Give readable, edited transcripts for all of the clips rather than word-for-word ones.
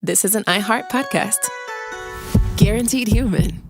this is an iHeart podcast. Guaranteed human.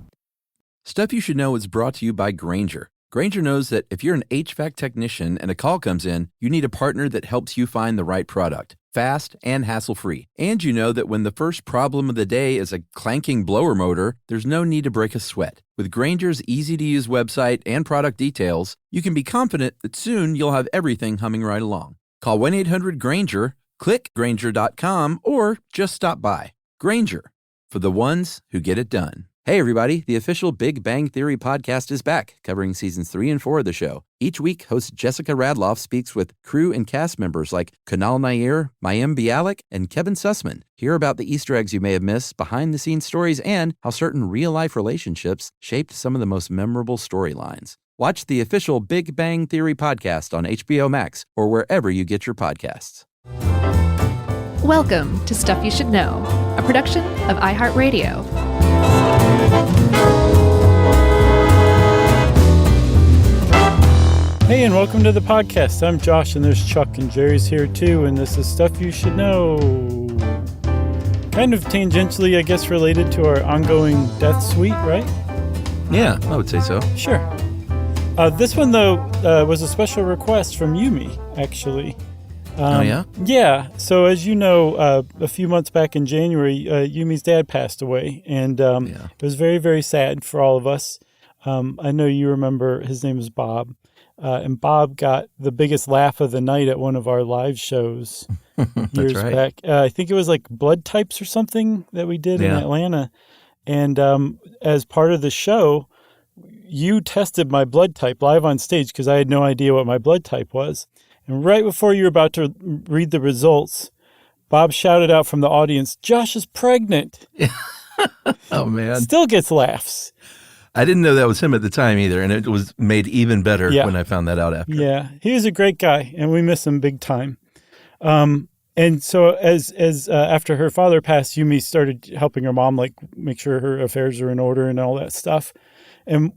Stuff You Should Know is brought to you by Grainger. Grainger knows that if you're an HVAC technician and a call comes in, you need a partner that helps you find the right product, fast and hassle-free. And you know that when the first problem of the day is a clanking blower motor, there's no need to break a sweat. With Grainger's easy-to-use website and product details, you can be confident that soon you'll have everything humming right along. Call 1-800-GRAINGER, click Grainger.com, or just stop by. Grainger, for the ones who get it done. Hey everybody, the official Big Bang Theory podcast is back, covering seasons 3 and 4 of the show. Each week, host Jessica Radloff speaks with crew and cast members like Kunal Nair, Mayim Bialik, and Kevin Sussman. Hear about the Easter eggs you may have missed, behind-the-scenes stories, and how certain real-life relationships shaped some of the most memorable storylines. Watch the official Big Bang Theory podcast on HBO Max or wherever you get your podcasts. Welcome to Stuff You Should Know, a production of iHeartRadio. Hey, and welcome to the podcast. I'm Josh, and there's Chuck, and Jerry's here too, and this is Stuff You Should Know. Kind of tangentially, I guess, related to our ongoing death suite, right? Yeah, I would say so. Sure. This one, though, was a special request from Yumi, actually. Oh, yeah? Yeah. So, as you know, a few months back in January, Yumi's dad passed away, and it was very, very sad for all of us. I know you remember his name was Bob. And Bob got the biggest laugh of the night at one of our live shows years back. I think it was like blood types or something that we did in Atlanta. And as part of the show, you tested my blood type live on stage because I had no idea what my blood type was. And right before you were about to read the results, Bob shouted out from the audience, "Josh is pregnant." Oh, man. Still gets laughs. I didn't know that was him at the time either, and it was made even better when I found that out after. Yeah, he was a great guy, and we miss him big time. And so as after her father passed, Yumi started helping her mom, like, make sure her affairs are in order and all that stuff. And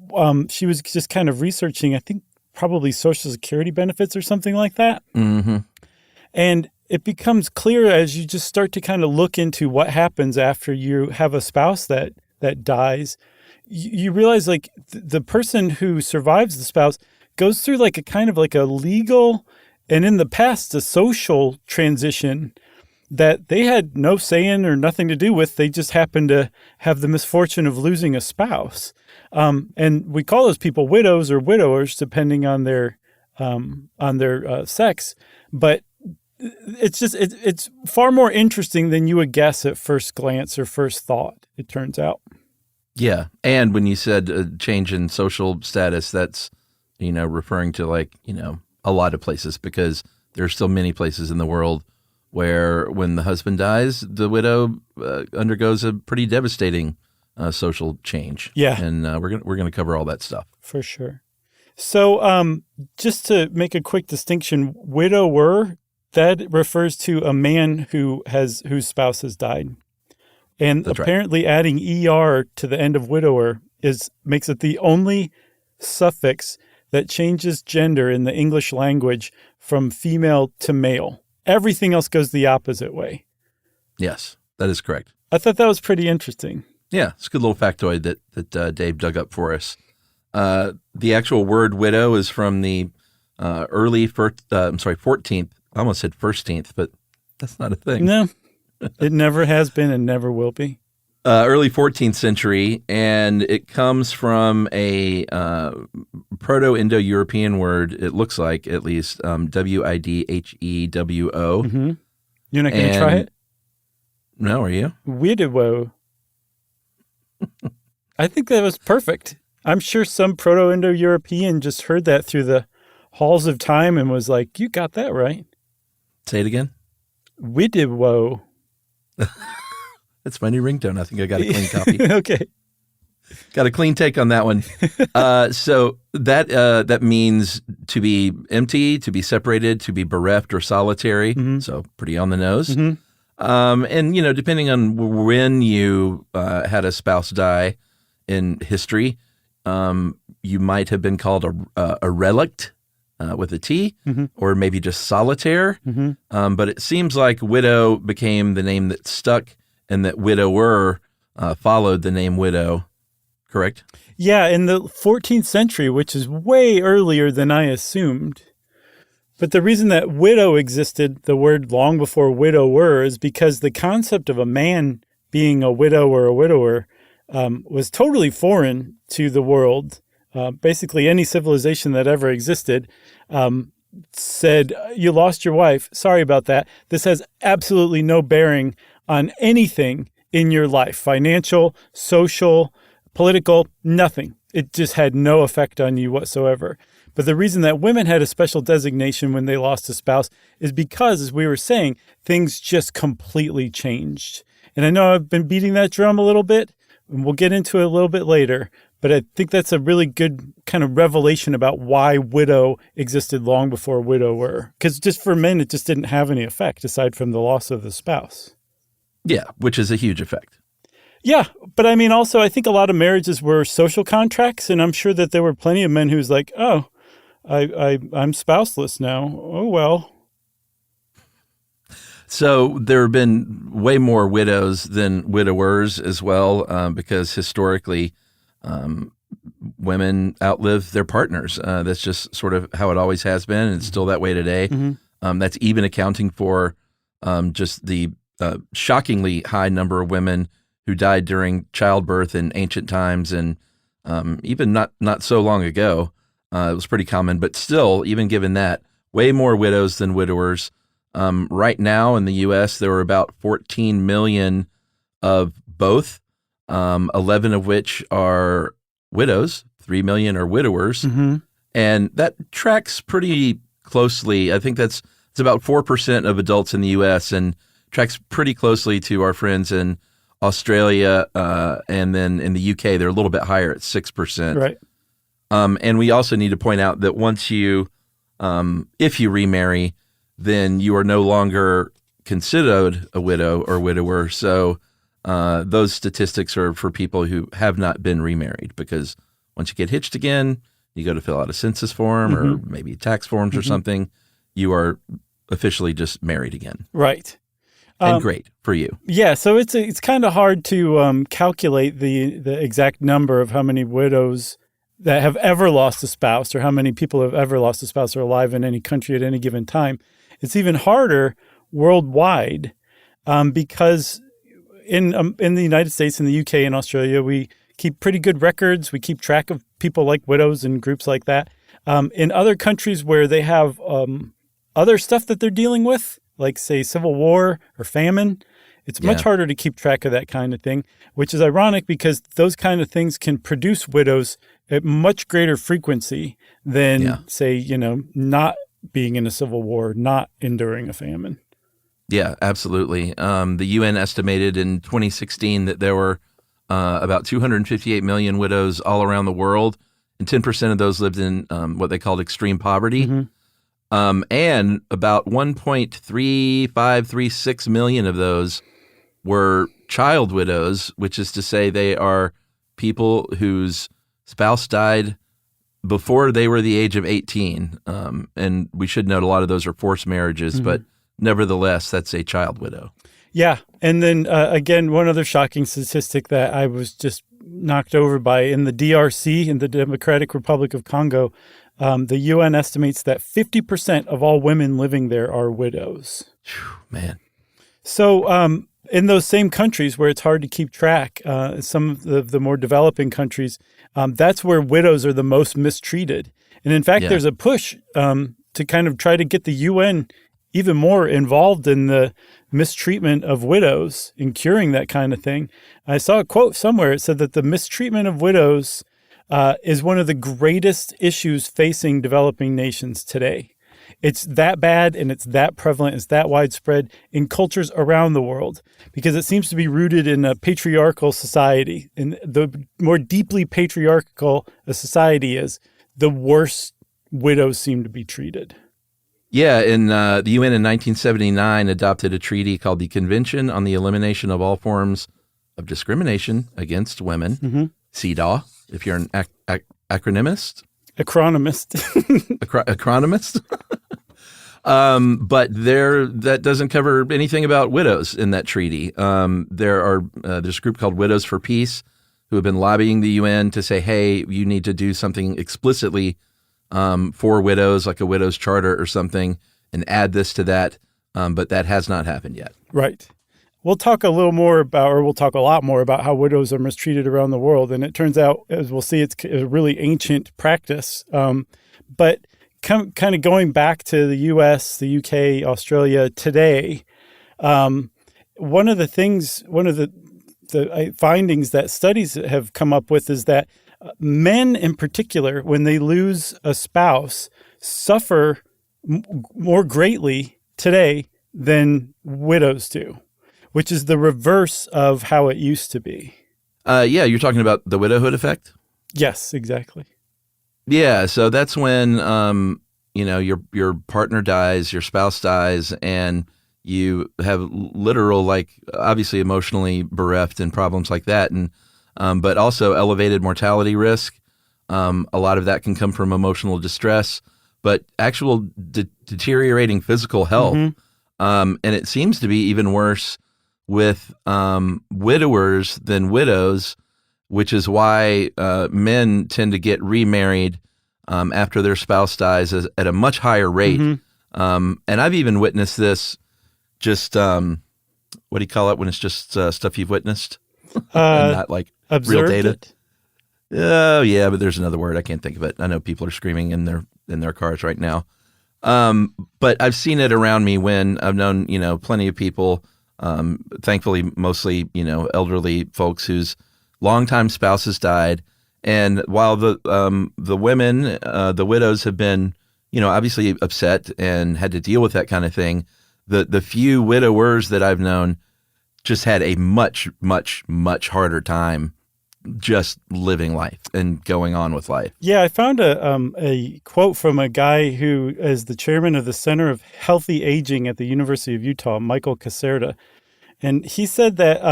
she was just kind of researching, I think, probably Social Security benefits or something like that. Mm-hmm. And it becomes clear as you just start to kind of look into what happens after you have a spouse that dies. You realize, like, the person who survives the spouse goes through like a kind of like a legal and in the past a social transition that they had no say in or nothing to do with. They just happened to have the misfortune of losing a spouse. And we call those people widows or widowers, depending on their sex. But it's just it's far more interesting than you would guess at first glance or first thought, it turns out. Yeah. And when you said a change in social status, that's, referring to a lot of places, because there's still many places in the world where when the husband dies, the widow undergoes a pretty devastating social change. Yeah. And we're going to cover all that stuff. For sure. So just to make a quick distinction, widower, that refers to a man whose spouse has died. And That's apparently adding ER to the end of widower makes it the only suffix that changes gender in the English language from female to male. Everything else goes the opposite way. Yes, that is correct. I thought that was pretty interesting. Yeah, it's a good little factoid that Dave dug up for us. The actual word widow is from the early 14th. I almost said 1st, but that's not a thing. No. It never has been and never will be. Early 14th century, and it comes from a Proto-Indo-European word, it looks like, at least, Widhewo. Mm-hmm. You're not going to try it? No, are you? Widowhood. I think that was perfect. I'm sure some Proto-Indo-European just heard that through the halls of time and was like, you got that right. Say it again. Widowhood. That's my new ringtone. I think I got a clean copy. Okay. Got a clean take on that one. So that means to be empty, to be separated, to be bereft or solitary. Mm-hmm. So pretty on the nose. Mm-hmm. And, depending on when you had a spouse die in history, you might have been called a relict with a T, mm-hmm. or maybe just solitaire. Mm-hmm. But it seems like widow became the name that stuck, and that widower followed the name widow, correct? Yeah, in the 14th century, which is way earlier than I assumed. But the reason that widow existed, the word long before widower, is because the concept of a man being a widow or a widower was totally foreign to the world. Basically, any civilization that ever existed said, you lost your wife. Sorry about that. This has absolutely no bearing on anything in your life, financial, social, political, nothing. It just had no effect on you whatsoever. But the reason that women had a special designation when they lost a spouse is because, as we were saying, things just completely changed. And I know I've been beating that drum a little bit, and we'll get into it a little bit later, but I think that's a really good kind of revelation about why widow existed long before widower. Because just for men, it just didn't have any effect aside from the loss of the spouse. Yeah, which is a huge effect. Yeah, but I mean, also, I think a lot of marriages were social contracts, and I'm sure that there were plenty of men who's like, oh, I'm spouseless now. Oh, well. So there have been way more widows than widowers as well, because historically women outlive their partners. That's just sort of how it always has been, and it's still that way today. Mm-hmm. That's even accounting for just the shockingly high number of women who died during childbirth in ancient times, and even not so long ago. It was pretty common, but still, even given that, way more widows than widowers. Right now in the U.S., there are about 14 million of both, 11 of which are widows, 3 million are widowers. Mm-hmm. And that tracks pretty closely. I think it's about 4% of adults in the U.S. and tracks pretty closely to our friends in Australia, and then in the U.K., they're a little bit higher at 6%. Right. And we also need to point out that once you, if you remarry, then you are no longer considered a widow or widower. So those statistics are for people who have not been remarried, because once you get hitched again, you go to fill out a census form or maybe tax forms or something, you are officially just married again. Right. And great for you. Yeah, so it's kind of hard to calculate the exact number of how many widows that have ever lost a spouse, or how many people have ever lost a spouse are alive in any country at any given time. It's even harder worldwide because in the United States, in the UK, and Australia, we keep pretty good records. We keep track of people like widows and groups like that. In other countries where they have other stuff that they're dealing with, like, say, civil war or famine, it's much harder to keep track of that kind of thing, which is ironic because those kind of things can produce widows at much greater frequency than, say, not being in a civil war, not enduring a famine. Yeah, absolutely. The UN estimated in 2016 that there were about 258 million widows all around the world, and 10% of those lived in what they called extreme poverty. Mm-hmm. And about 1.3536 million of those were child widows, which is to say they are people whose spouse died before they were the age of 18. And we should note a lot of those are forced marriages, but nevertheless, that's a child widow. Yeah. And then, again, one other shocking statistic that I was just knocked over by, in the DRC, in the Democratic Republic of Congo, the UN estimates that 50% of all women living there are widows. Man. So in those same countries where it's hard to keep track, some of the more developing countries, that's where widows are the most mistreated. And in fact, there's a push to kind of try to get the UN even more involved in the mistreatment of widows and curing that kind of thing. I saw a quote somewhere. It said that the mistreatment of widows is one of the greatest issues facing developing nations today. It's that bad, and it's that prevalent, it's that widespread in cultures around the world, because it seems to be rooted in a patriarchal society. And the more deeply patriarchal a society is, the worse widows seem to be treated. Yeah, and the UN in 1979 adopted a treaty called the Convention on the Elimination of All Forms of Discrimination Against Women, CEDAW, if you're an acronymist. Acronomist. Acronomist. But that doesn't cover anything about widows in that treaty. There's a group called Widows for Peace who have been lobbying the UN to say, hey, you need to do something explicitly for widows, like a widow's charter or something, and add this to that. But that has not happened yet. Right. We'll talk a lot more about how widows are mistreated around the world. And it turns out, as we'll see, it's a really ancient practice. But kind of going back to the US, the UK, Australia today, one of the findings that studies have come up with is that men in particular, when they lose a spouse, suffer more greatly today than widows do, which is the reverse of how it used to be. Yeah, you're talking about the widowhood effect? Yes, exactly. Yeah, so that's when your partner dies, your spouse dies, and you have literal, like, obviously emotionally bereft and problems like that, and but also elevated mortality risk. A lot of that can come from emotional distress, but actual deteriorating physical health. Mm-hmm. And it seems to be even worse with widowers than widows, which is why men tend to get remarried after their spouse dies at a much higher rate. Mm-hmm. And I've even witnessed this just, what do you call it when it's just stuff you've witnessed and not like real data? It? Oh, yeah, but there's another word. I can't think of it. I know people are screaming in their cars right now. But I've seen it around me when I've known, plenty of people, thankfully, mostly, elderly folks whose longtime spouses died. And while the women, the widows have been, obviously upset and had to deal with that kind of thing, the few widowers that I've known just had a much, much, much harder time just living life and going on with life. Yeah, I found a quote from a guy who is the chairman of the Center of Healthy Aging at the University of Utah, Michael Caserta. And he said that,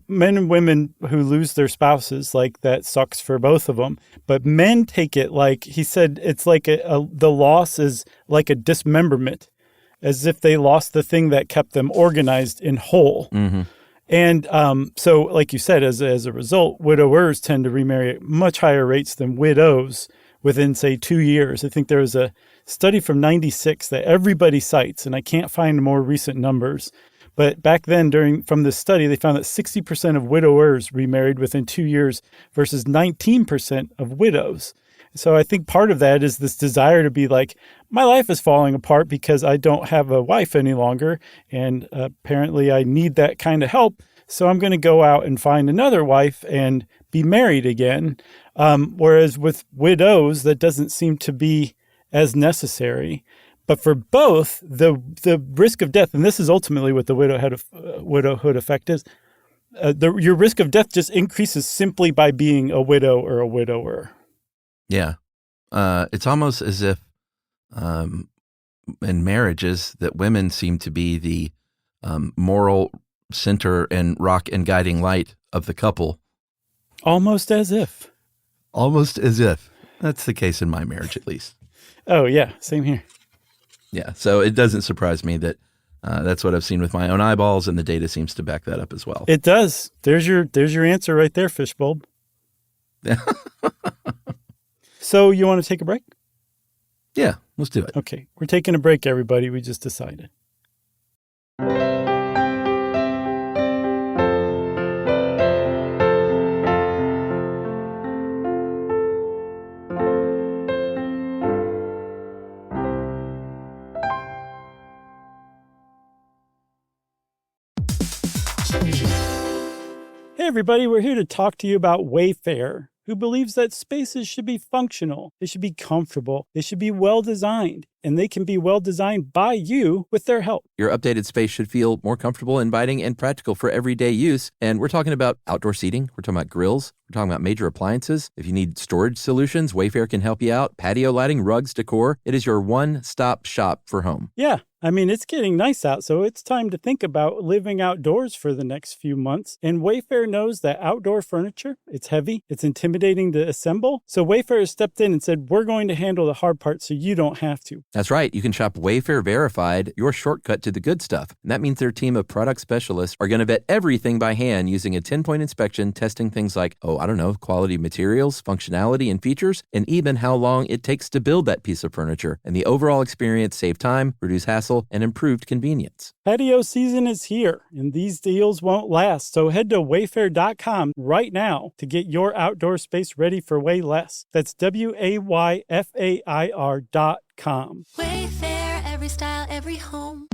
men and women who lose their spouses, like, that sucks for both of them. But men take it like, he said, it's like the loss is like a dismemberment, as if they lost the thing that kept them organized and whole. Mm-hmm. And so, like you said, as a result, widowers tend to remarry at much higher rates than widows within, say, 2 years. I think there was a study from 96 that everybody cites, and I can't find more recent numbers. But back then, from this study, they found that 60% of widowers remarried within 2 years versus 19% of widows. So I think part of that is this desire to be like, my life is falling apart because I don't have a wife any longer, and apparently I need that kind of help, so I'm going to go out and find another wife and be married again. Whereas with widows, that doesn't seem to be as necessary. But for both, the risk of death, and this is ultimately what the widowhood effect is, your risk of death just increases simply by being a widow or a widower. Yeah. It's almost as if in marriages that women seem to be the moral center and rock and guiding light of the couple. Almost as if. Almost as if. That's the case in my marriage, at least. Oh, yeah. Same here. Yeah. So it doesn't surprise me that that's what I've seen with my own eyeballs, and the data seems to back that up as well. It does. There's your answer right there, Fishbulb. So you want to take a break? Yeah, let's do it. Okay. We're taking a break, everybody. We just decided. Hey, everybody. We're here to talk to you about Wayfair, who believes that spaces should be functional, they should be comfortable, they should be well-designed, and they can be well-designed by you with their help. Your updated space should feel more comfortable, inviting, and practical for everyday use. And we're talking about outdoor seating. We're talking about grills. We're talking about major appliances. If you need storage solutions, Wayfair can help you out. Patio lighting, rugs, decor. It is your one-stop shop for home. Yeah. I mean, it's getting nice out, so it's time to think about living outdoors for the next few months. And Wayfair knows that outdoor furniture, it's heavy, it's intimidating to assemble. So Wayfair has stepped in and said, we're going to handle the hard part so you don't have to. That's right. You can shop Wayfair Verified, your shortcut to the good stuff. And that means their team of product specialists are going to vet everything by hand using a 10-point inspection, testing things like, quality materials, functionality, and features, and even how long it takes to build that piece of furniture. And the overall experience save time, reduce hassle, and improved convenience. Patio season is here, and these deals won't last. So head to wayfair.com right now to get your outdoor space ready for way less. That's WAYFAIR.com. Wayfair, every style, every home.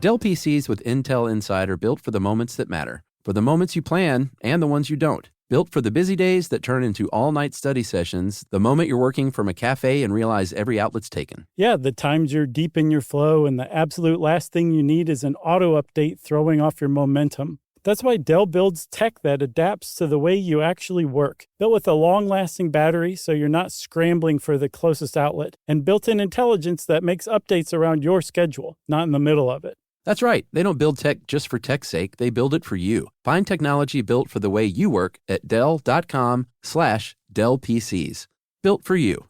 Dell PCs with Intel Inside are built for the moments that matter, for the moments you plan and the ones you don't. Built for the busy days that turn into all-night study sessions, the moment you're working from a cafe and realize every outlet's taken. Yeah, the times you're deep in your flow and the absolute last thing you need is an auto update throwing off your momentum. That's why Dell builds tech that adapts to the way you actually work. Built with a long-lasting battery so you're not scrambling for the closest outlet, and built-in intelligence that makes updates around your schedule, not in the middle of it. That's right. They don't build tech just for tech's sake. They build it for you. Find technology built for the way you work at Dell.com/Dell PCs. Built for you.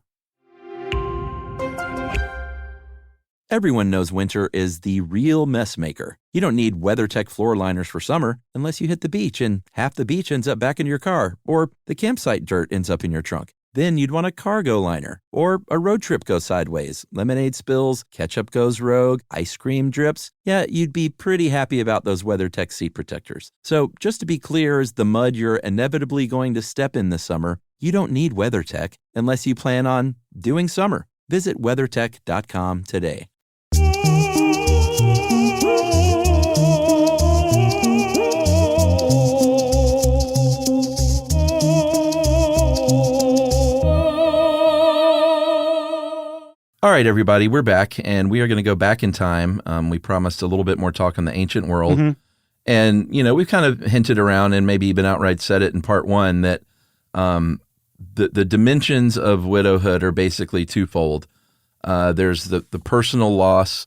Everyone knows winter is the real mess maker. You don't need WeatherTech floor liners for summer unless you hit the beach and half the beach ends up back in your car, or the campsite dirt ends up in your trunk. Then you'd want a cargo liner, or a road trip goes sideways, lemonade spills, ketchup goes rogue, ice cream drips. Yeah, you'd be pretty happy about those WeatherTech seat protectors. So just to be clear, as the mud you're inevitably going to step in this summer, you don't need WeatherTech unless you plan on doing summer. Visit WeatherTech.com today. All right, everybody, we're back, and we are going to go back in time. We promised a little bit more talk on the ancient world. Mm-hmm. And, we've kind of hinted around and maybe even outright said it in part one that the dimensions of widowhood are basically twofold. There's the personal loss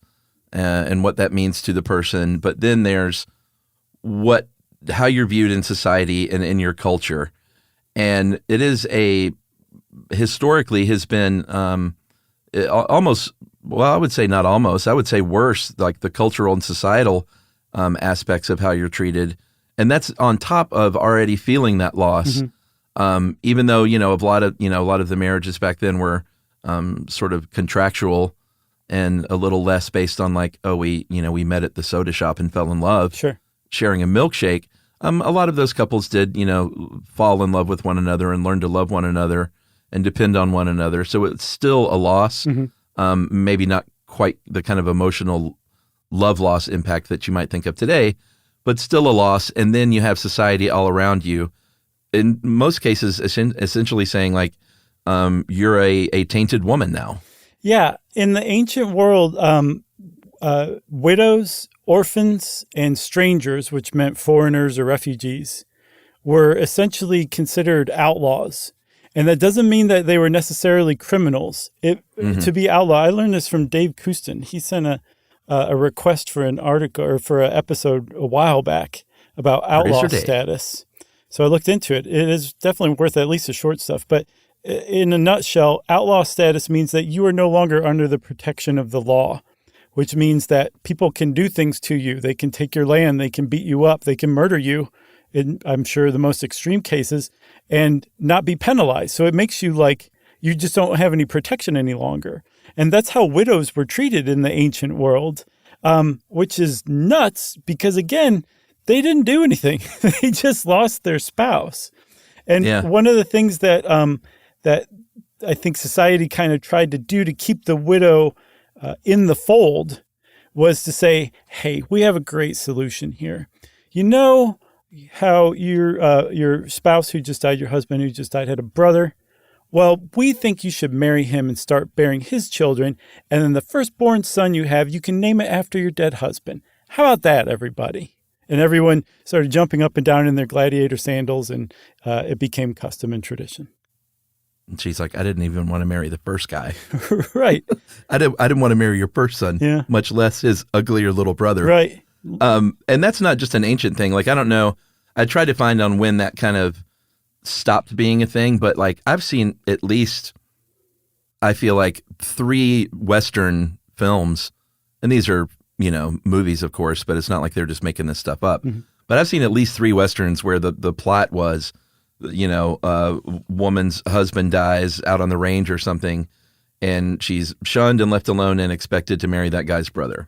and what that means to the person, but then there's how you're viewed in society and in your culture. And it is historically has been almost, well, I would say not almost, I would say worse, like the cultural and societal aspects of how you're treated. And that's on top of already feeling that loss. Mm-hmm. Even though, a lot of the marriages back then were sort of contractual and a little less based on like, we met at the soda shop and fell in love. Sure. Sharing a milkshake. A lot of those couples did, fall in love with one another and learn to love one another and depend on one another. So it's still a loss, mm-hmm. Maybe not quite the kind of emotional love loss impact that you might think of today, but still a loss. And then you have society all around you, in most cases, essentially saying like, you're a tainted woman now. Yeah. In the ancient world, widows, orphans, and strangers, which meant foreigners or refugees, were essentially considered outlaws. And that doesn't mean that they were necessarily criminals. Mm-hmm. To be outlaw, I learned this from Dave Kustin. He sent a request for an article or for an episode a while back about outlaw status. So I looked into it. It is definitely worth at least the short stuff. But in a nutshell, outlaw status means that you are no longer under the protection of the law, which means that people can do things to you. They can take your land. They can beat you up. They can murder you, in, I'm sure, the most extreme cases, and not be penalized. So it makes you like you just don't have any protection any longer. And that's how widows were treated in the ancient world, which is nuts because, again, they didn't do anything. They just lost their spouse. And one of the things that that I think society kind of tried to do to keep the widow in the fold was to say, hey, we have a great solution here. You know how your spouse who just died, your husband who just died, had a brother? Well, we think you should marry him and start bearing his children. And then the firstborn son you have, you can name it after your dead husband. How about that, everybody? And everyone started jumping up and down in their gladiator sandals, and it became custom and tradition. And she's like, I didn't even want to marry the first guy. Right. I didn't want to marry your first son, much less his uglier little brother. Right. And that's not just an ancient thing. Like, I don't know. I tried to find on when that kind of stopped being a thing, but like I've seen at least, I feel like 3 Western films, and these are, movies, of course, but it's not like they're just making this stuff up. Mm-hmm. But I've seen at least 3 Westerns where the plot was, a woman's husband dies out on the range or something, and she's shunned and left alone and expected to marry that guy's brother.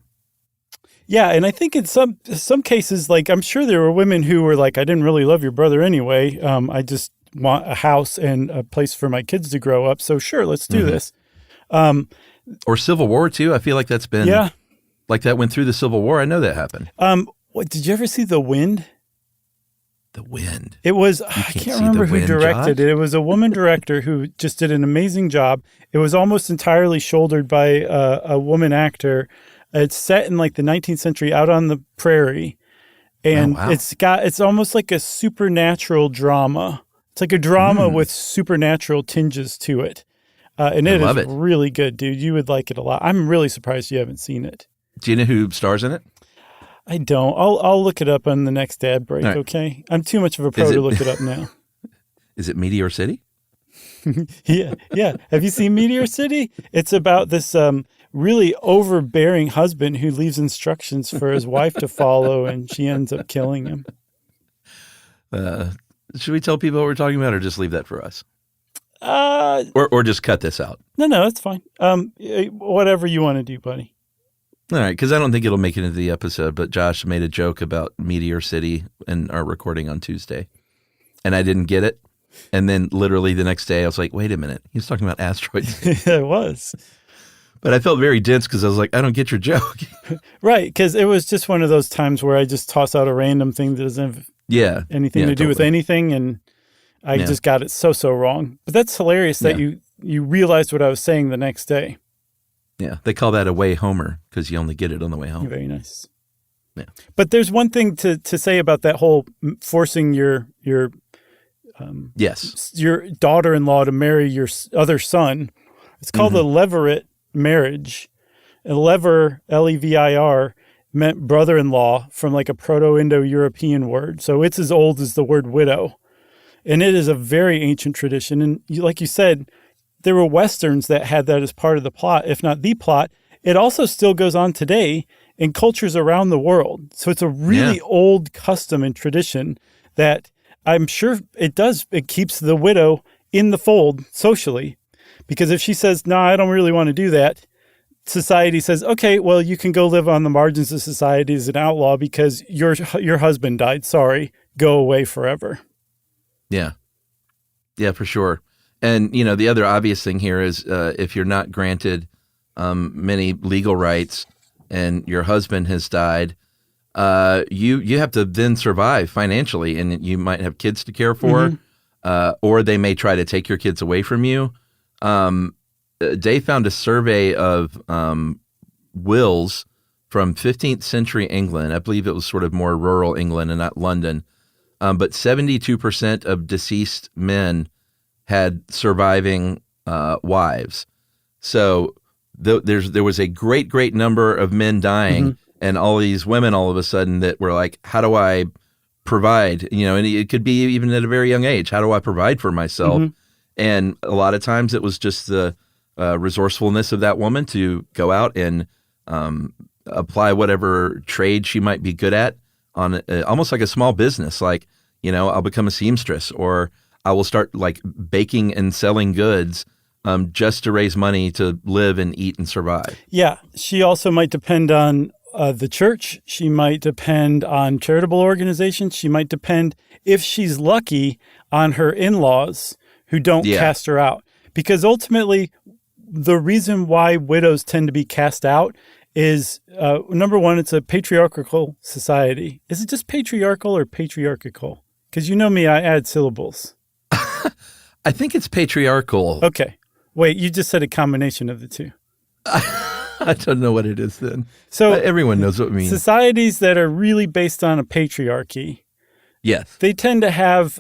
Yeah, and I think in some cases, like I'm sure there were women who were like, I didn't really love your brother anyway. I just want a house and a place for my kids to grow up. So sure, let's do this. Or Civil War too. I feel like that's been like that went through the Civil War. I know that happened. Did you ever see The Wind? The Wind. It was, I can't remember who directed it. It was a woman director who just did an amazing job. It was almost entirely shouldered by a woman actor. It's set in like the 19th century out on the prairie. And it's almost like a supernatural drama. It's like a drama with supernatural tinges to it. And it is really good, dude. You would like it a lot. I'm really surprised you haven't seen it. Do you know who stars in it? I don't. I'll look it up on the next ad break, okay? I'm too much of a pro to look it up now. Is it Meteor City? Yeah. Have you seen Meteor City? It's about this really overbearing husband who leaves instructions for his wife to follow, and she ends up killing him. Should we tell people what we're talking about, or just leave that for us? Or just cut this out? No, that's fine. Whatever you want to do, buddy. All right, because I don't think it'll make it into the episode, but Josh made a joke about Meteor City in our recording on Tuesday, and I didn't get it. And then literally the next day, I was like, wait a minute. He was talking about asteroids. It was. But I felt very dense because I was like, I don't get your joke. Right, because it was just one of those times where I just toss out a random thing that doesn't have anything to do with anything, and I just got it so wrong. But that's hilarious that you realized what I was saying the next day. Yeah, they call that a way homer because you only get it on the way home. Very nice. Yeah. But there's one thing to say about that whole forcing your daughter-in-law to marry your other son. It's called a levirate marriage. A lever, L-E-V-I-R, meant brother-in-law from like a Proto-Indo-European word. So it's as old as the word widow. And it is a very ancient tradition. And like you said, there were Westerns that had that as part of the plot, if not the plot. It also still goes on today in cultures around the world. So it's a really old custom and tradition that I'm sure it keeps the widow in the fold socially. Because if she says, no, I don't really want to do that, society says, okay, well, you can go live on the margins of society as an outlaw because your husband died. Sorry, go away forever. Yeah. Yeah, for sure. And, the other obvious thing here is if you're not granted many legal rights and your husband has died, you have to then survive financially, and you might have kids to care for, or they may try to take your kids away from you. They found a survey of wills from 15th century England. I believe it was sort of more rural England and not London. But 72% of deceased men had surviving wives. So there was a great number of men dying, and all these women all of a sudden that were like, how do I provide? And it could be even at a very young age. How do I provide for myself? And a lot of times it was just the resourcefulness of that woman to go out and apply whatever trade she might be good at on almost like a small business. Like, I'll become a seamstress, or I will start like baking and selling goods just to raise money to live and eat and survive. Yeah. She also might depend on the church. She might depend on charitable organizations. She might depend, if she's lucky, on her in-laws who don't cast her out. Because ultimately, the reason why widows tend to be cast out is, number one, it's a patriarchal society. Is it just patriarchal or patriarchal? Because you know me, I add syllables. I think it's patriarchal. Okay. Wait, you just said a combination of the two. I don't know what it is then. So everyone knows what it means. Societies that are really based on a patriarchy, they tend to have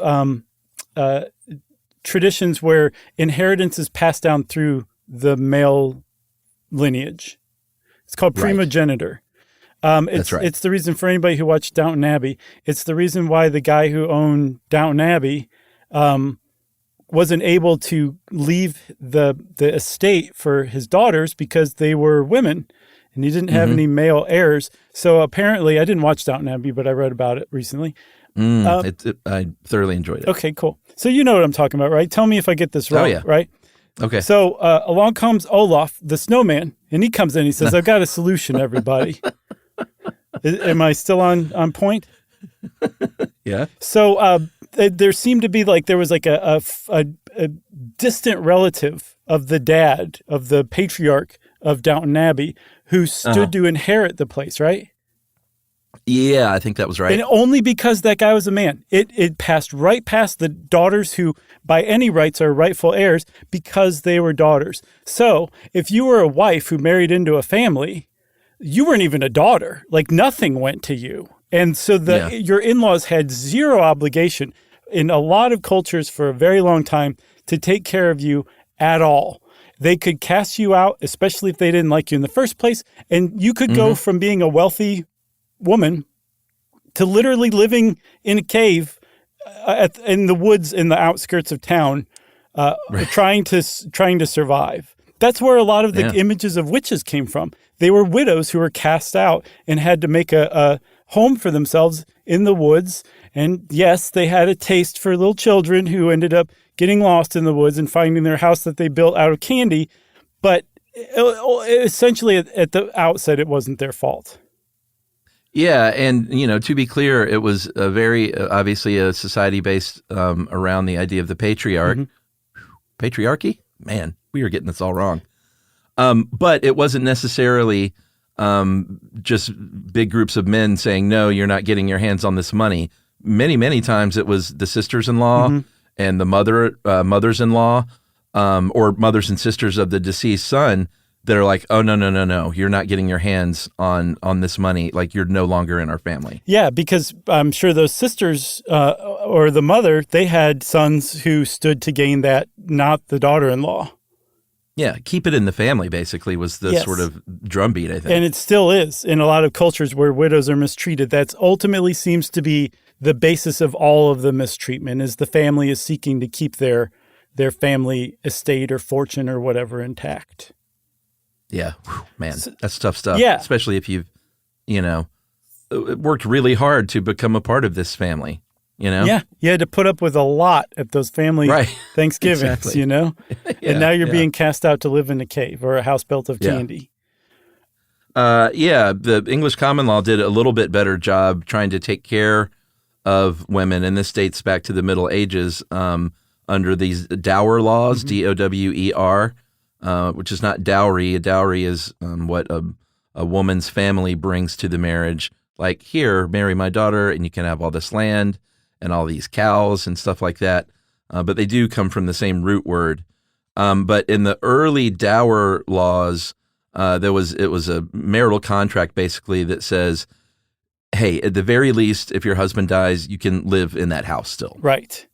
traditions where inheritance is passed down through the male lineage. It's called primogeniture. That's right. It's the reason, for anybody who watched Downton Abbey, it's the reason why the guy who owned Downton Abbey wasn't able to leave the estate for his daughters because they were women, and he didn't have any male heirs. So apparently, I didn't watch Downton Abbey, but I read about it recently. I thoroughly enjoyed it. Okay, cool. So you know what I'm talking about, right? Tell me if I get this wrong, right? Okay. So along comes Olaf, the snowman, and he comes in. He says, "I've got a solution, everybody." Am I still on point? Yeah. So there seemed to be there was a distant relative of the dad of the patriarch of Downton Abbey who stood to inherit the place, right? Yeah, I think that was right. And only because that guy was a man. It passed right past the daughters who, by any rights, are rightful heirs because they were daughters. So if you were a wife who married into a family, you weren't even a daughter. Nothing went to you. And so your in-laws had zero obligation in a lot of cultures for a very long time to take care of you at all. They could cast you out, especially if they didn't like you in the first place. And you could go from being a wealthy woman to literally living in a cave in the woods in the outskirts of town, trying to survive. That's where a lot of the images of witches came from. They were widows who were cast out and had to make a home for themselves in the woods. And yes, they had a taste for little children who ended up getting lost in the woods and finding their house that they built out of candy. But essentially, at the outset, it wasn't their fault. Yeah, and to be clear, it was a very obviously a society based around the idea of the patriarch. Patriarchy? Man, we are getting this all wrong. But it wasn't necessarily just big groups of men saying, no, you're not getting your hands on this money. Many, many times it was the sisters-in-law and the mothers-in-law or mothers and sisters of the deceased son that are like, oh, no, you're not getting your hands on this money. You're no longer in our family. Yeah, because I'm sure those sisters or the mother, they had sons who stood to gain that, not the daughter-in-law. Yeah, keep it in the family, basically, was the sort of drumbeat, I think. And it still is in a lot of cultures where widows are mistreated. That's ultimately seems to be the basis of all of the mistreatment, is the family is seeking to keep their family estate or fortune or whatever intact. Yeah, man, that's tough stuff. Yeah. Especially if you've, worked really hard to become a part of this family, Yeah, you had to put up with a lot at those family Thanksgivings, exactly. And now you're being cast out to live in a cave or a house built of candy. The English common law did a little bit better job trying to take care of women, and this dates back to the Middle Ages under these dower laws, D-O-W-E-R, which is not dowry. A dowry is what a woman's family brings to the marriage. Like, here, marry my daughter, and you can have all this land and all these cows and stuff like that. But they do come from the same root word. But in the early dower laws, it was a marital contract basically that says, hey, at the very least, if your husband dies, you can live in that house still. Right.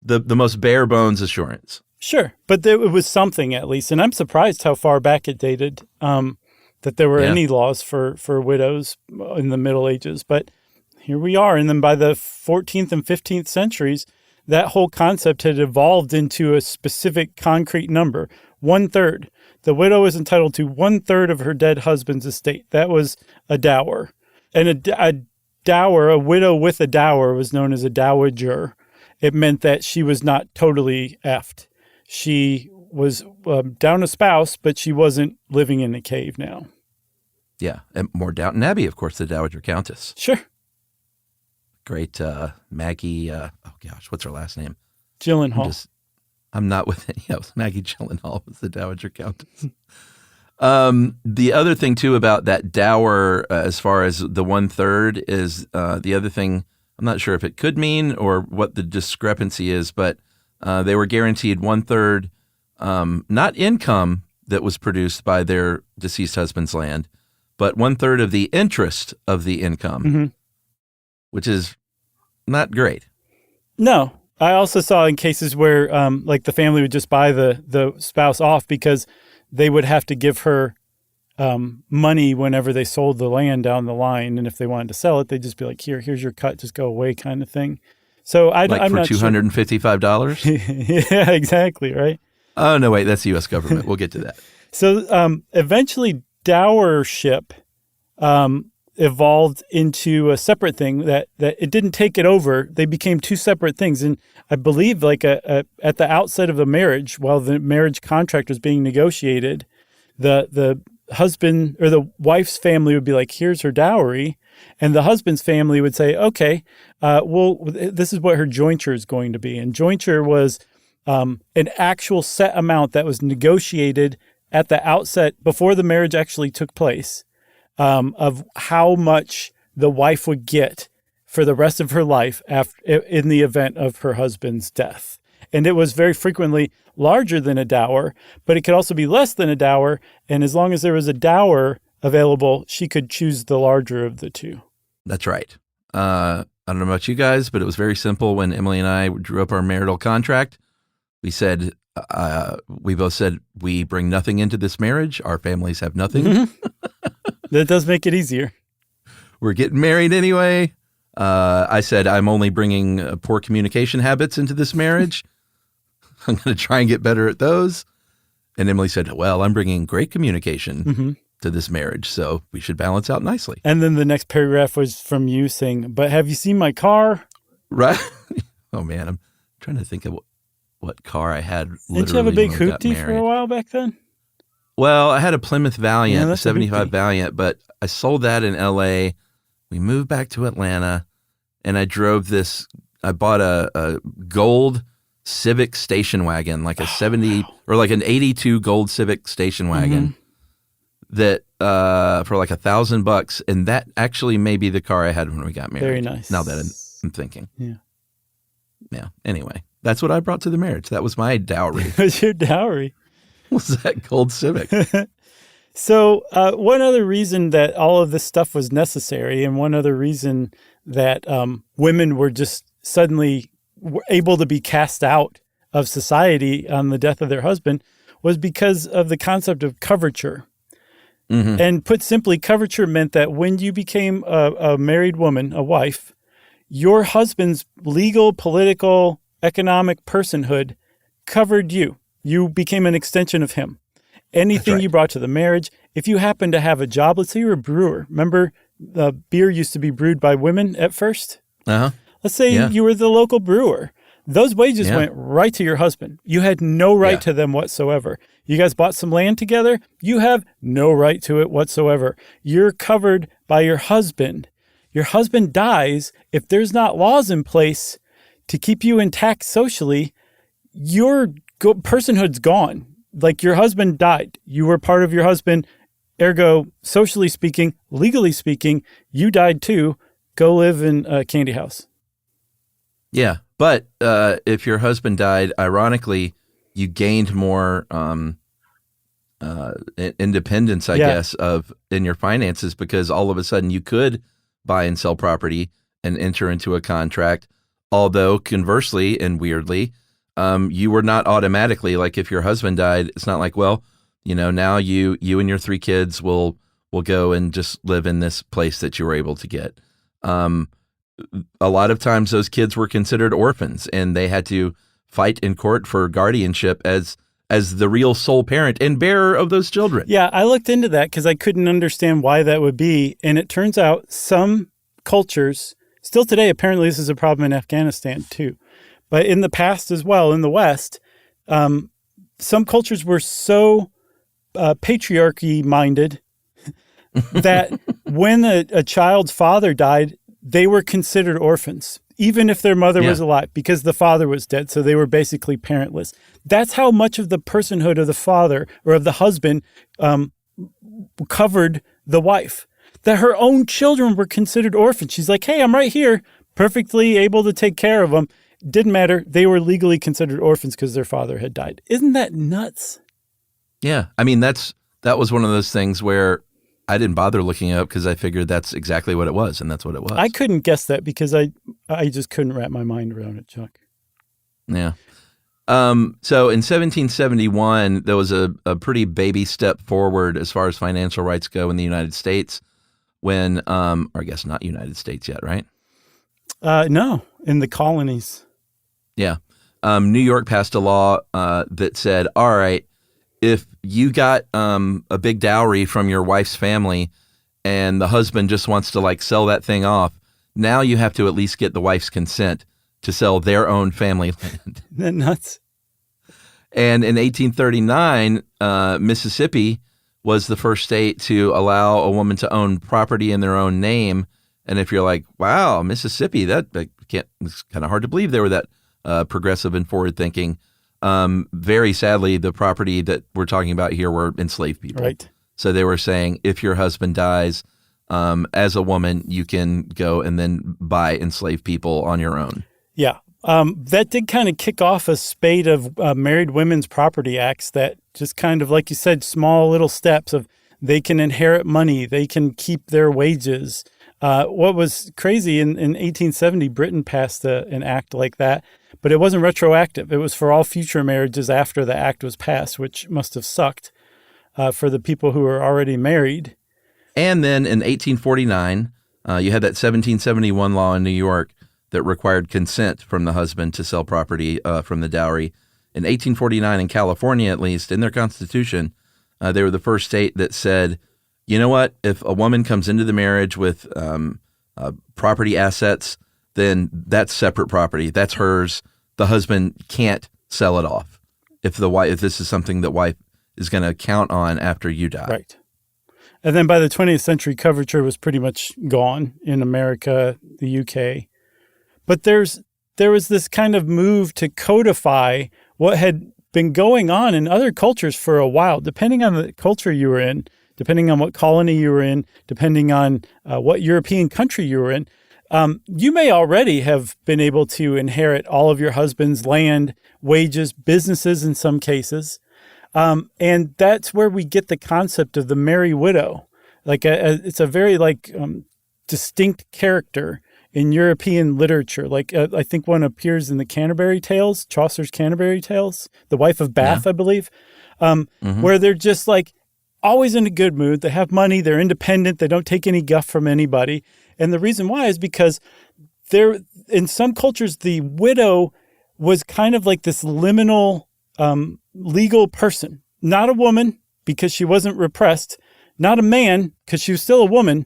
The most bare bones assurance. Sure, but it was something at least. And I'm surprised how far back it dated, that there were any laws for widows in the Middle Ages. But here we are. And then by the 14th and 15th centuries, that whole concept had evolved into a specific concrete number, 1/3. The widow is entitled to 1/3 of her dead husband's estate. That was a dower. And a dower, a widow with a dower, was known as a dowager. It meant that she was not totally effed. She was down a spouse, but she wasn't living in a cave now. Yeah, and more Downton Abbey, of course, the Dowager Countess. Sure. Great Maggie, what's her last name? Gyllenhaal. I'm not with it. Yeah, it was Maggie Gyllenhaal was the Dowager Countess. The other thing, too, about that dower, as far as the 1/3, is the other thing, I'm not sure if it could mean or what the discrepancy is, but they were guaranteed 1/3, not income that was produced by their deceased husband's land, but 1/3 of the interest of the income, which is not great. No. I also saw in cases where the family would just buy the spouse off because they would have to give her money whenever they sold the land down the line. And if they wanted to sell it, they'd just be like, here's your cut, just go away kind of thing. So like I'm for not $255? Sure. Yeah, exactly, right? Oh, no, wait, that's the U.S. government. We'll get to that. So eventually dowership evolved into a separate thing that it didn't take it over. They became two separate things. And I believe like at the outset of a marriage, while the marriage contract was being negotiated, the husband or the wife's family would be like, here's her dowry. And the husband's family would say, okay, well, this is what her jointure is going to be. And jointure was an actual set amount that was negotiated at the outset before the marriage actually took place, of how much the wife would get for the rest of her life in the event of her husband's death. And it was very frequently larger than a dower, but it could also be less than a dower. And as long as there was a dower available, she could choose the larger of the two. That's right. I don't know about you guys, but it was very simple when Emily and I drew up our marital contract. We said, we both said, we bring nothing into this marriage. Our families have nothing. Mm-hmm. That does make it easier. We're getting married anyway. I said, I'm only bringing poor communication habits into this marriage. I'm going to try and get better at those. And Emily said, well, I'm bringing great communication to this marriage, so we should balance out nicely. And then the next paragraph was from you saying, but have you seen my car? Right. Oh, man, I'm trying to think of what car I had. Didn't you have a big hoopty for a while back then? Well, I had a Plymouth Valiant, Yeah, a 75 Valiant, but I sold that in L.A. We moved back to Atlanta, and I drove this. I bought a gold Civic station wagon, like a 70 or like an 82 gold Civic station wagon that for like $1,000, and that actually may be the car I had when we got married. Very nice. Now that I'm thinking. Yeah. Anyway, that's what I brought to the marriage. That was my dowry. It was your dowry. Was that gold Civic? So one other reason that all of this stuff was necessary, and one other reason that women were just suddenly able to be cast out of society on the death of their husband, was because of the concept of coverture. And put simply, coverture meant that when you became a married woman, a wife, your husband's legal, political, economic personhood covered you. You became an extension of him. Anything you brought to the marriage, if you happened to have a job, let's say you're a brewer. Remember, the beer used to be brewed by women at first? Let's say you were the local brewer. Those wages went right to your husband. You had no right to them whatsoever. You guys bought some land together. You have no right to it whatsoever. You're covered by your husband. Your husband dies. If there's not laws in place to keep you intact socially, your personhood's gone. Like, your husband died. You were part of your husband. Ergo, socially speaking, legally speaking, you died too. Go live in a candy house. Yeah. But if your husband died, ironically, you gained more independence, I guess, in your finances, because all of a sudden you could buy and sell property and enter into a contract. Although conversely and weirdly, you were not automatically, like, if your husband died, it's not like, well, now you and your 3 kids will go and just live in this place that you were able to get. A lot of times those kids were considered orphans, and they had to fight in court for guardianship as the real sole parent and bearer of those children. Yeah, I looked into that because I couldn't understand why that would be. And it turns out some cultures, still today, apparently this is a problem in Afghanistan too, but in the past as well, in the West, some cultures were so patriarchy-minded that when a child's father died, they were considered orphans, even if their mother was alive, because the father was dead. So they were basically parentless. That's how much of the personhood of the father or of the husband covered the wife, that her own children were considered orphans. She's like, hey, I'm right here, perfectly able to take care of them. Didn't matter. They were legally considered orphans because their father had died. Isn't that nuts? Yeah. I mean, that was one of those things where I didn't bother looking it up because I figured that's exactly what it was, and that's what it was. I couldn't guess that because I just couldn't wrap my mind around it, Chuck. Yeah. So in 1771, there was a pretty baby step forward as far as financial rights go in the United States when, or I guess not United States yet, right? No, in the colonies. Yeah. New York passed a law that said, all right, if you got a big dowry from your wife's family and the husband just wants to like sell that thing off, now you have to at least get the wife's consent to sell their own family land. Isn't that nuts? And in 1839, Mississippi was the first state to allow a woman to own property in their own name. And if you're like, wow, Mississippi, it's kind of hard to believe they were that progressive and forward thinking. Very sadly, the property that we're talking about here were enslaved people. Right. So they were saying if your husband dies as a woman, you can go and then buy enslaved people on your own. Yeah. That did kind of kick off a spate of married women's property acts that just kind of, like you said, small little steps of they can inherit money, they can keep their wages. What was crazy, in 1870, Britain passed an act like that, but it wasn't retroactive. It was for all future marriages after the act was passed, which must have sucked for the people who were already married. And then in 1849, you had that 1771 law in New York that required consent from the husband to sell property from the dowry. In 1849, in California at least, in their constitution, they were the first state that said, you know what, if a woman comes into the marriage with property assets, then that's separate property. That's hers. The husband can't sell it off if this is something that wife is going to count on after you die. Right. And then by the 20th century, coverture was pretty much gone in America, the UK. But there was this kind of move to codify what had been going on in other cultures for a while, depending on the culture you were in, depending on what colony you were in, depending on what European country you were in. You may already have been able to inherit all of your husband's land, wages, businesses in some cases. And that's where we get the concept of the merry widow. It's a very distinct character in European literature. I think one appears in the Canterbury Tales, Chaucer's Canterbury Tales, the wife of Bath, I believe, where they're just always in a good mood. They have money. They're independent. They don't take any guff from anybody. And the reason why is because in some cultures, the widow was kind of like this liminal legal person, not a woman because she wasn't repressed, not a man because she was still a woman,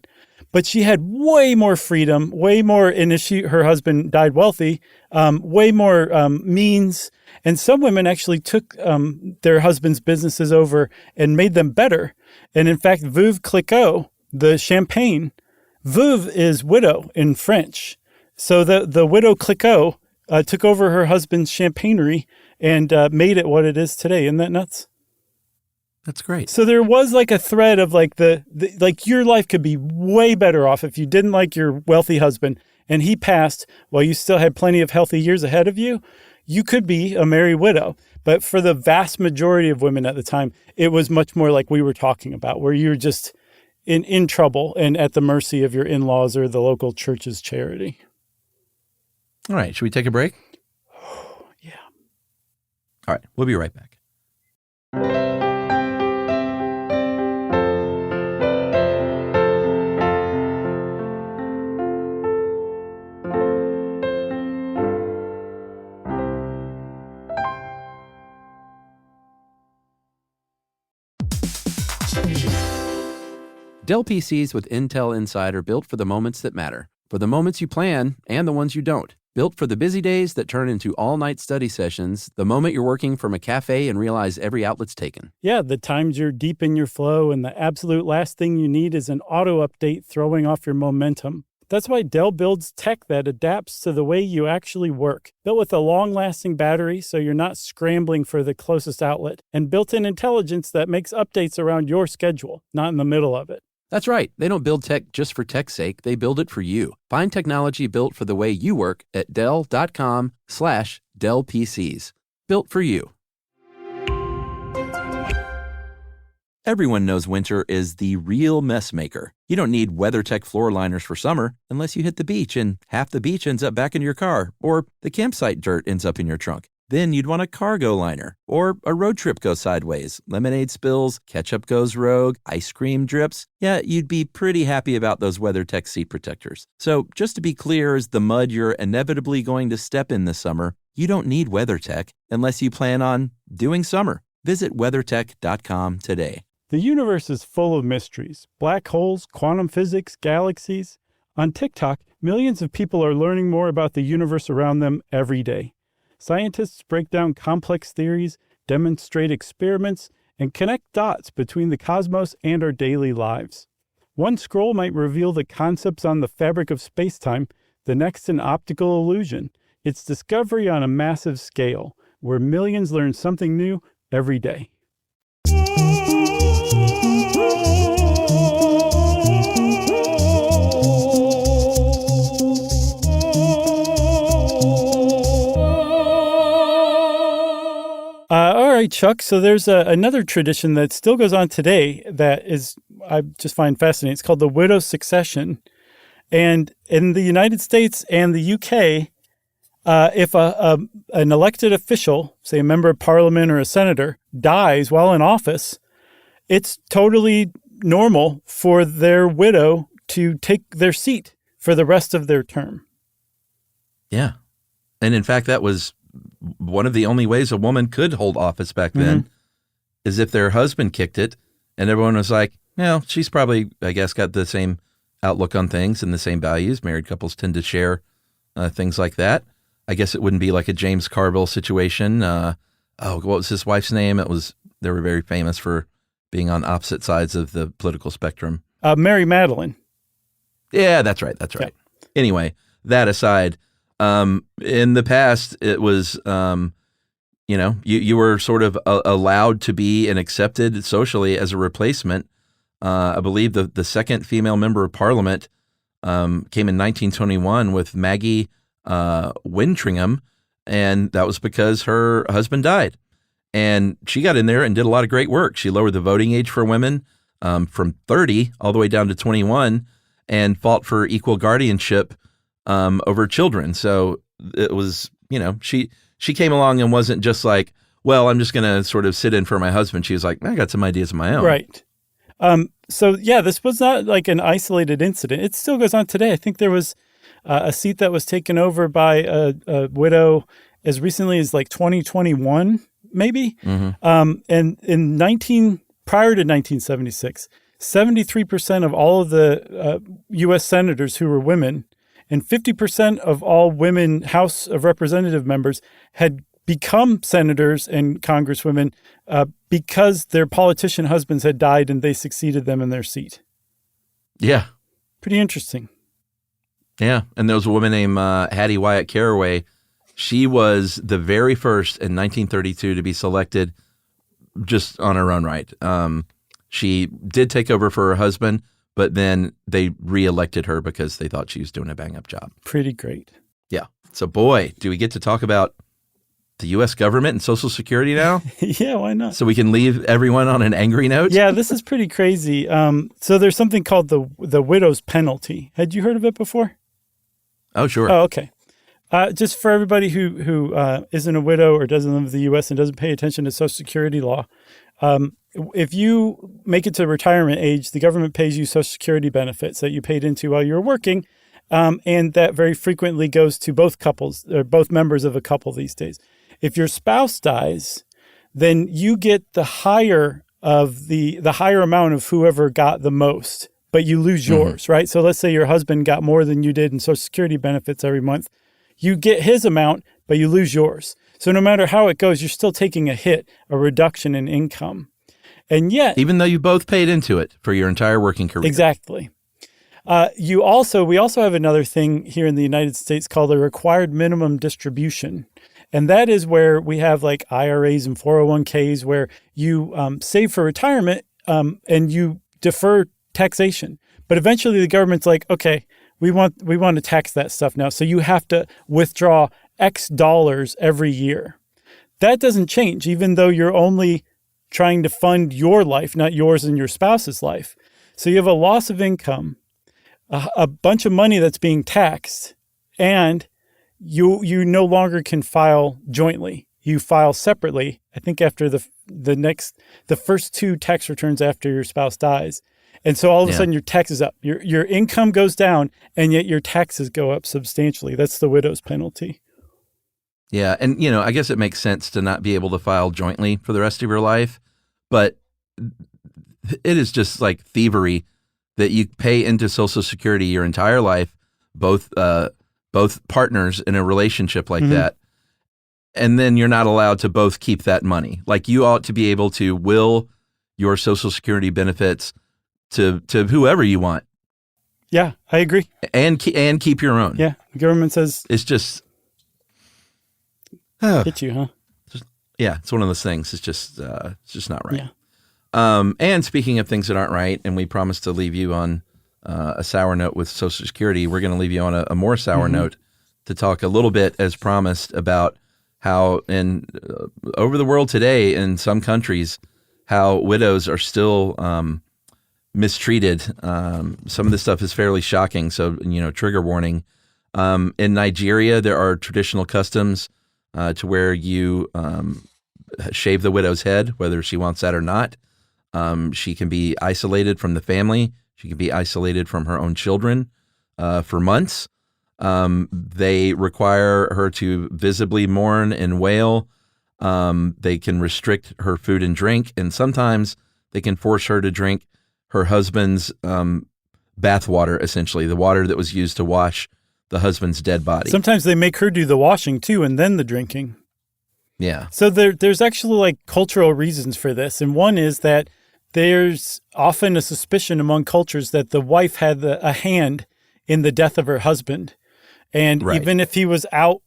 but she had way more freedom, way more, and if her husband died wealthy, way more means. And some women actually took their husbands' businesses over and made them better. And in fact, veuve clicquot, the champagne, veuve is widow in French. So the widow Clicquot took over her husband's champagnery and made it what it is today. Isn't that nuts? That's great. So there was a thread of your life could be way better off if you didn't like your wealthy husband and he passed while you still had plenty of healthy years ahead of you. You could be a merry widow. But for the vast majority of women at the time, it was much more like we were talking about, where you're just in trouble and at the mercy of your in-laws or the local church's charity. All right. Should we take a break? Yeah. All right. We'll be right back. Dell PCs with Intel Inside are built for the moments that matter, for the moments you plan and the ones you don't. Built for the busy days that turn into all-night study sessions, the moment you're working from a cafe and realize every outlet's taken. Yeah, the times you're deep in your flow and the absolute last thing you need is an auto update throwing off your momentum. That's why Dell builds tech that adapts to the way you actually work. Built with a long-lasting battery so you're not scrambling for the closest outlet, and built-in intelligence that makes updates around your schedule, not in the middle of it. That's right. They don't build tech just for tech's sake. They build it for you. Find technology built for the way you work at Dell.com/Dell PCs. Built for you. Everyone knows winter is the real mess maker. You don't need WeatherTech floor liners for summer unless you hit the beach and half the beach ends up back in your car or the campsite dirt ends up in your trunk. Then you'd want a cargo liner or a road trip go sideways. Lemonade spills, ketchup goes rogue, ice cream drips. Yeah, you'd be pretty happy about those WeatherTech seat protectors. So just to be clear, as the mud you're inevitably going to step in this summer, you don't need WeatherTech unless you plan on doing summer. Visit WeatherTech.com today. The universe is full of mysteries. Black holes, quantum physics, galaxies. On TikTok, millions of people are learning more about the universe around them every day. Scientists break down complex theories, demonstrate experiments, and connect dots between the cosmos and our daily lives. One scroll might reveal the concepts on the fabric of space-time, the next an optical illusion. It's discovery on a massive scale, where millions learn something new every day. All right, Chuck. So there's another tradition that still goes on today that I just find fascinating. It's called the widow succession. And in the United States and the UK, if an elected official, say a member of parliament or a senator, dies while in office, it's totally normal for their widow to take their seat for the rest of their term. Yeah. And in fact, that was one of the only ways a woman could hold office back then, is if their husband kicked it, and everyone was like, no, she's probably, I guess, got the same outlook on things and the same values. Married couples tend to share things like that. I guess it wouldn't be like a James Carville situation. What was his wife's name? They were very famous for being on opposite sides of the political spectrum. Mary Madeline. Yeah, that's right. Yeah. Anyway, that aside, in the past, it was, you were sort of allowed to be and accepted socially as a replacement. I believe the second female member of parliament came in 1921 with Maggie Wintringham, and that was because her husband died. And she got in there and did a lot of great work. She lowered the voting age for women from 30 all the way down to 21 and fought for equal guardianship over children. So it was, she came along and wasn't just like, well, I'm just going to sort of sit in for my husband. She was like, I got some ideas of my own. Right. This was not like an isolated incident. It still goes on today. I think there was a seat that was taken over by a widow as recently as like 2021, maybe. And prior to 1976, 73% of all of the U.S. senators who were women and 50% of all women House of Representative members had become senators and congresswomen because their politician husbands had died and they succeeded them in their seat. Yeah. Pretty interesting. Yeah. And there was a woman named Hattie Wyatt Caraway. She was the very first in 1932 to be selected just on her own right. She did take over for her husband, but then they reelected her because they thought she was doing a bang-up job. Pretty great. Yeah. So, boy, do we get to talk about the U.S. government and Social Security now? Yeah, why not? So we can leave everyone on an angry note? Yeah, this is pretty crazy. So there's something called the widow's penalty. Had you heard of it before? Oh, sure. Oh, okay. Just for everybody who isn't a widow or doesn't live in the U.S. and doesn't pay attention to Social Security law, if you make it to retirement age, the government pays you Social Security benefits that you paid into while you were working, and that very frequently goes to both couples or both members of a couple these days. If your spouse dies, then you get the higher of the higher amount of whoever got the most, but you lose yours, right? So let's say your husband got more than you did in Social Security benefits every month. You get his amount, but you lose yours. So no matter how it goes, you're still taking a hit, a reduction in income. And yet, even though you both paid into it for your entire working career. Exactly. We also have another thing here in the United States called a required minimum distribution. And that is where we have like IRAs and 401ks where you save for retirement and you defer taxation. But eventually the government's like, okay, we want to tax that stuff now. So you have to withdraw X dollars every year. That doesn't change, even though you're only trying to fund your life, not yours and your spouse's life. So you have a loss of income, a bunch of money that's being taxed, and you no longer can file jointly. you file separately. I think after the first 2 tax returns after your spouse dies. And so all of a sudden your tax is up. Your income goes down, and yet your taxes go up substantially. That's the widow's penalty. Yeah. And, I guess it makes sense to not be able to file jointly for the rest of your life, but it is just like thievery that you pay into Social Security your entire life, both partners in a relationship like that, and then you're not allowed to both keep that money. Like, you ought to be able to will your Social Security benefits to whoever you want. Yeah, I agree. And keep your own. Yeah, the government says it's just hit you, huh? It's one of those things. It's just not right. Yeah. And speaking of things that aren't right, and we promised to leave you on a sour note with Social Security, we're going to leave you on a more sour note to talk a little bit, as promised, about how over the world today, in some countries, how widows are still mistreated. Some of this stuff is fairly shocking, so trigger warning. In Nigeria, there are traditional customs to where you shave the widow's head, whether she wants that or not. She can be isolated from the family. She can be isolated from her own children for months. They require her to visibly mourn and wail. They can restrict her food and drink, and sometimes they can force her to drink her husband's bath water, essentially, the water that was used to wash the husband's dead body. Sometimes they make her do the washing too, and then the drinking. Yeah. So there's actually like cultural reasons for this. And one is that there's often a suspicion among cultures that the wife had a hand in the death of her husband. And even if he was out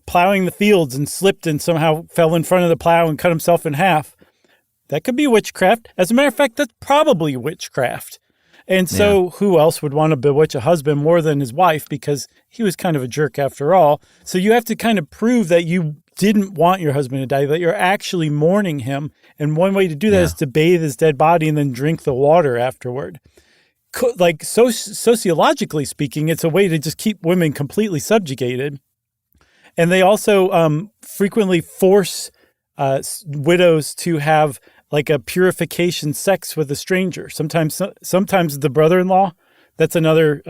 plowing the fields and slipped and somehow fell in front of the plow and cut himself in half, that could be witchcraft. As a matter of fact, that's probably witchcraft. And so who else would want to bewitch a husband more than his wife, because he was kind of a jerk after all. So you have to kind of prove that you didn't want your husband to die, that you're actually mourning him. And one way to do that is to bathe his dead body and then drink the water afterward. Like sociologically speaking, it's a way to just keep women completely subjugated. And they also frequently force widows to have like a purification sex with a stranger. Sometimes the brother-in-law. That's another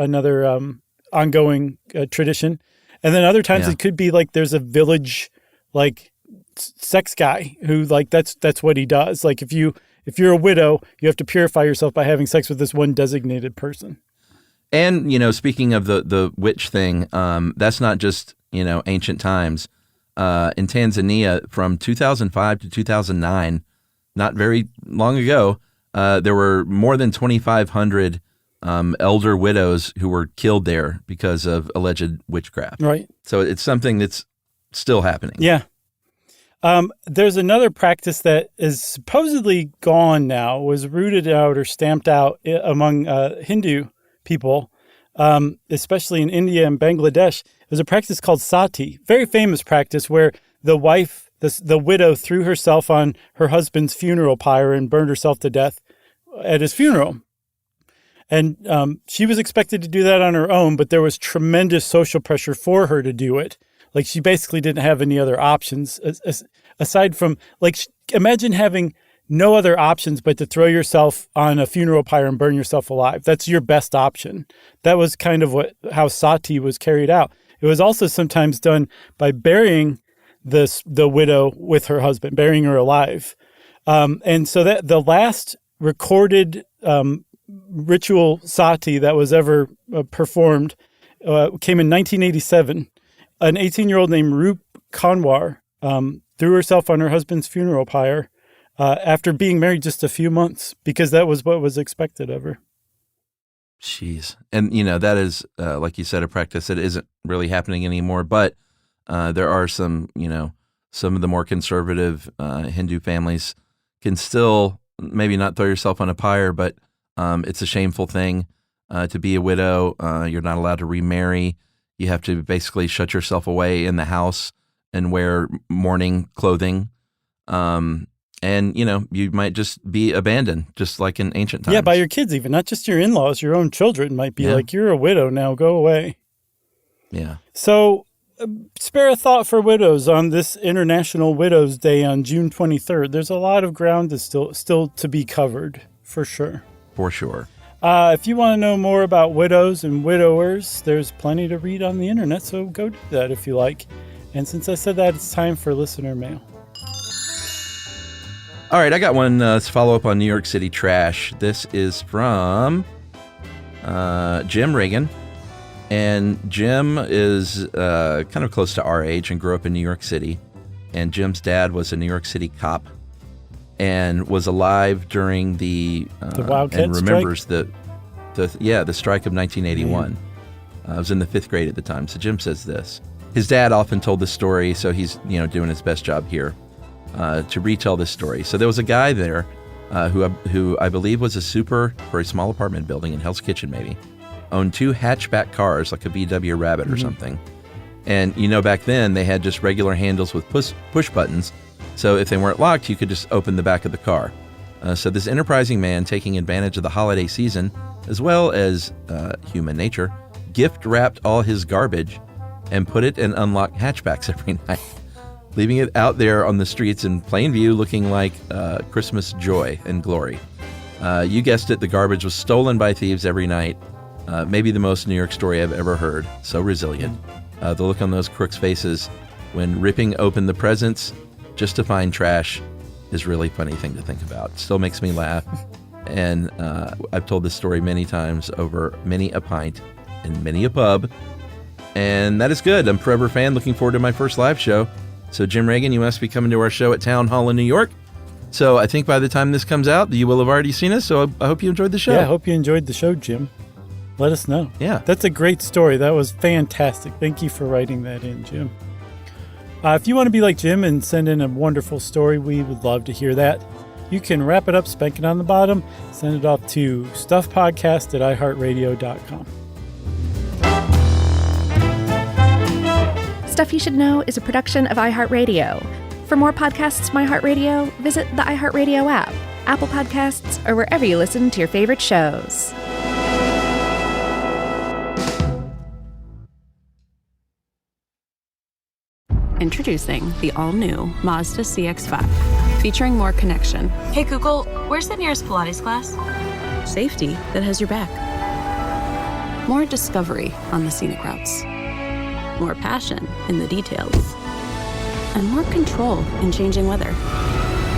ongoing tradition. And then other times it could be like there's a village like sex guy who like that's what he does. Like if you're a widow, you have to purify yourself by having sex with this one designated person. And speaking of the witch thing, that's not just ancient times. In Tanzania, from 2005 to 2009, not very long ago, there were more than 2,500 elder widows who were killed there because of alleged witchcraft. Right. So it's something that's still happening. Yeah. There's another practice that is supposedly gone now, was rooted out or stamped out among Hindu people, especially in India and Bangladesh. There's a practice called sati, very famous practice where the wife, the widow, threw herself on her husband's funeral pyre and burned herself to death at his funeral. And she was expected to do that on her own, but there was tremendous social pressure for her to do it. Like, she basically didn't have any other options aside from, like, imagine having no other options but to throw yourself on a funeral pyre and burn yourself alive. That's your best option. That was kind of how sati was carried out. It was also sometimes done by burying the widow with her husband, burying her alive. And so that the last recorded ritual sati that was ever performed came in 1987. An 18-year-old named Rup Kanwar threw herself on her husband's funeral pyre after being married just a few months, because that was what was expected of her. Jeez. And, that is, like you said, a practice that isn't really happening anymore. But there are some of the more conservative Hindu families can still maybe not throw yourself on a pyre, but it's a shameful thing to be a widow. You're not allowed to remarry. You have to basically shut yourself away in the house and wear mourning clothing. And, you might just be abandoned, just like in ancient times. Yeah, by your kids even, not just your in-laws, your own children might be like, you're a widow now, go away. Yeah. So spare a thought for widows on this International Widows Day on June 23rd. There's a lot of ground that's still to be covered, for sure. For sure. If you want to know more about widows and widowers, there's plenty to read on the internet, so go do that if you like. And since I said that, it's time for listener mail. All right, I got one to follow up on New York City trash. This is from Jim Reagan. And Jim is kind of close to our age and grew up in New York City. And Jim's dad was a New York City cop and was alive during the Wildcat and remembers strike? the strike of 1981. I was in the 5th grade at the time. So Jim says this. His dad often told this story, so he's doing his best job here to retell this story. So there was a guy there who I believe was a super for a small apartment building in Hell's Kitchen, maybe. Owned 2 hatchback cars, like a VW Rabbit or something. And back then they had just regular handles with push buttons. So if they weren't locked, you could just open the back of the car. So this enterprising man, taking advantage of the holiday season, as well as human nature, gift wrapped all his garbage and put it in unlocked hatchbacks every night, leaving it out there on the streets in plain view, looking like Christmas joy and glory. You guessed it, the garbage was stolen by thieves every night. Maybe the most New York story I've ever heard. So resilient. The look on those crooks' faces when ripping open the presents just to find trash is a really funny thing to think about. Still makes me laugh. And I've told this story many times over many a pint in many a pub. And that is good. I'm a forever fan. Looking forward to my first live show. So Jim Reagan, you must be coming to our show at Town Hall in New York. So I think by the time this comes out, you will have already seen us. So I hope you enjoyed the show. Yeah, I hope you enjoyed the show, Jim. Let us know. Yeah. That's a great story. That was fantastic. Thank you for writing that in, Jim. If you want to be like Jim and send in a wonderful story, we would love to hear that. You can wrap it up, spank it on the bottom, send it off to stuffpodcast@iheartradio.com. Stuff You Should Know is a production of iHeartRadio. For more podcasts from iHeartRadio, visit the iHeartRadio app, Apple Podcasts, or wherever you listen to your favorite shows. Introducing the all-new Mazda CX-5, featuring more connection. Hey Google, where's the nearest Pilates class? Safety that has your back. More discovery on the scenic routes. More passion in the details. And more control in changing weather.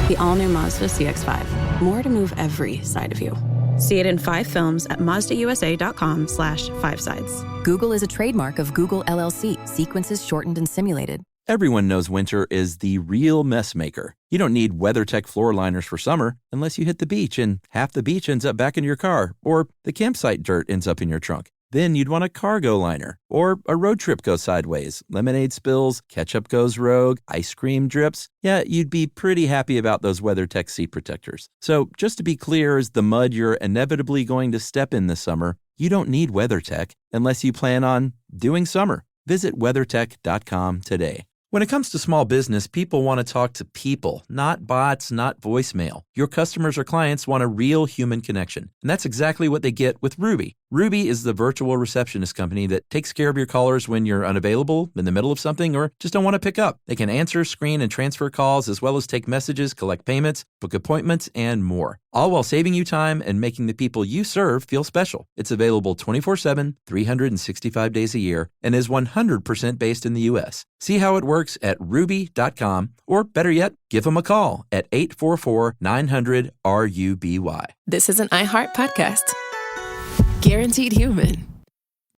The all-new Mazda CX-5. More to move every side of you. See it in 5 films at MazdaUSA.com/5sides. Google is a trademark of Google LLC. Sequences shortened and simulated. Everyone knows winter is the real mess maker. You don't need WeatherTech floor liners for summer unless you hit the beach and half the beach ends up back in your car, or the campsite dirt ends up in your trunk. Then you'd want a cargo liner, or a road trip goes sideways, lemonade spills, ketchup goes rogue, ice cream drips. Yeah, you'd be pretty happy about those WeatherTech seat protectors. So just to be clear, as the mud you're inevitably going to step in this summer, you don't need WeatherTech unless you plan on doing summer. Visit WeatherTech.com today. When it comes to small business, people want to talk to people, not bots, not voicemail. Your customers or clients want a real human connection, and that's exactly what they get with Ruby. Ruby is the virtual receptionist company that takes care of your callers when you're unavailable, in the middle of something, or just don't want to pick up. They can answer, screen, and transfer calls, as well as take messages, collect payments, book appointments, and more. All while saving you time and making the people you serve feel special. It's available 24/7, 365 days a year, and is 100% based in the U.S. See how it works at ruby.com, or better yet, give them a call at 844-900-RUBY. This is an iHeart podcast. Guaranteed human.